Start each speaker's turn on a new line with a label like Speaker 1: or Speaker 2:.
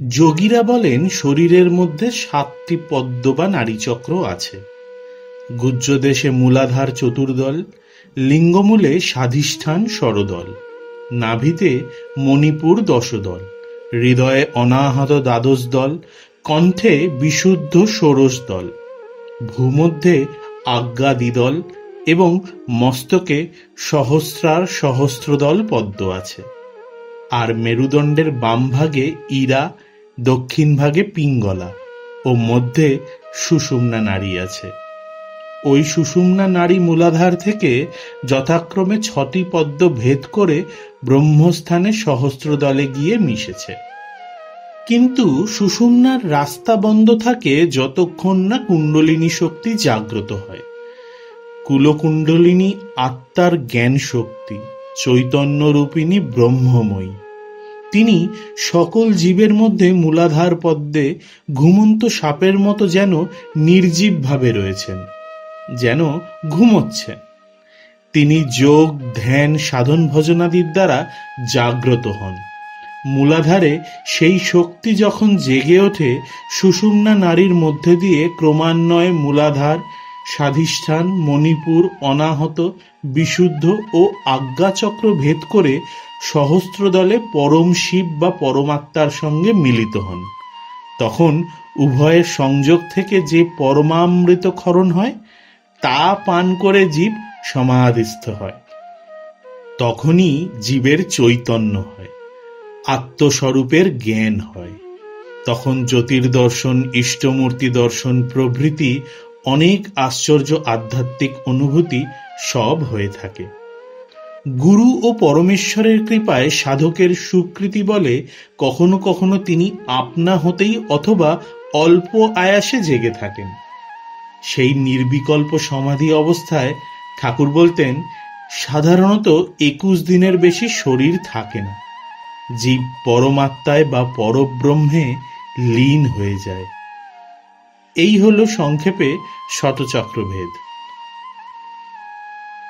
Speaker 1: যোগীরা বলেন শরীরের মধ্যে 7টি পদ্ম বা নাড়িচক্র আছে। গুহ্যদেশে মূলাধার চতুর্দল, লিঙ্গমূলে স্বাধিষ্ঠান ষড়দল, নাভিতে মণিপুর 10 দল, হৃদয়ে অনাহত 12 দল, কণ্ঠে বিশুদ্ধ ষোড়শ দল, ভূমধ্যে আজ্ঞা দ্বিদল এবং মস্তকে সহস্রার সহস্রদল পদ্ম আছে। আর মেরুদণ্ডের বাম ভাগে ইরা, দক্ষিণ ভাগে পিঙ্গলা ও মধ্যে সুষুম্না নাড়ি আছে। ওই সুষুম্না নাড়ি মূলাধার থেকে যথাক্রমে 6টি পদ্ম ভেদ করে ব্রহ্মস্থানে সহস্রদলে গিয়ে মিশেছে। কিন্তু সুষুম্নার রাস্তা বন্ধ থাকে যতক্ষণ না কুণ্ডলিনী শক্তি জাগ্রত হয়। কুলকুণ্ডলিনী আত্মার জ্ঞান শক্তি, চৈতন্যরূপিণী ব্রহ্মময়ী। তিনি সকল জীবের মধ্যে মূলাধার পদ্মে ঘুমন্ত সাপের মতো যেন নির্জীবভাবে রয়েছেন, যেন ঘুমোচ্ছেন। তিনি যোগ, ধ্যান, সাধন ভজনাদির দ্বারা জাগ্রত হন। মূলাধারে সেই শক্তি যখন জেগে ওঠে, সুষুম্না নাড়ির মধ্যে দিয়ে ক্রমান্বয়ে মূলাধার, স্বাধিষ্ঠান, মণিপুর, অনাহত, বিশুদ্ধ ও আজ্ঞাচক্র ভেদ করে সহস্রদলে পরম শিব বা পরমাত্মার সঙ্গে মিলিত হন। তখন উভয়ের সংযোগ থেকে যে পরমামৃত ক্ষরণ হয়, তা পান করে জীব সমাধিস্থ হয়। তখনই জীবের চৈতন্য হয়, আত্মস্বরূপের জ্ঞান হয়। তখন জ্যোতির্দর্শন, ইষ্টমূর্তি দর্শন প্রভৃতি অনেক আশ্চর্য আধ্যাত্মিক অনুভূতি সব হয়ে থাকে। গুরু ও পরমেশ্বরের কৃপায় সাধকের সুকৃতি বলে কখনো কখনো তিনি আপনা হতেই অথবা অল্প আয়াসে জেগে থাকেন। সেই নির্বিকল্প সমাধি অবস্থায় ঠাকুর বলতেন, সাধারণত 21 দিনের বেশি শরীর থাকে না। জীব পরমাত্মায় বা পরব্রহ্মে লীন হয়ে যায়। এই হলো সংক্ষেপে শতচক্রভেদ।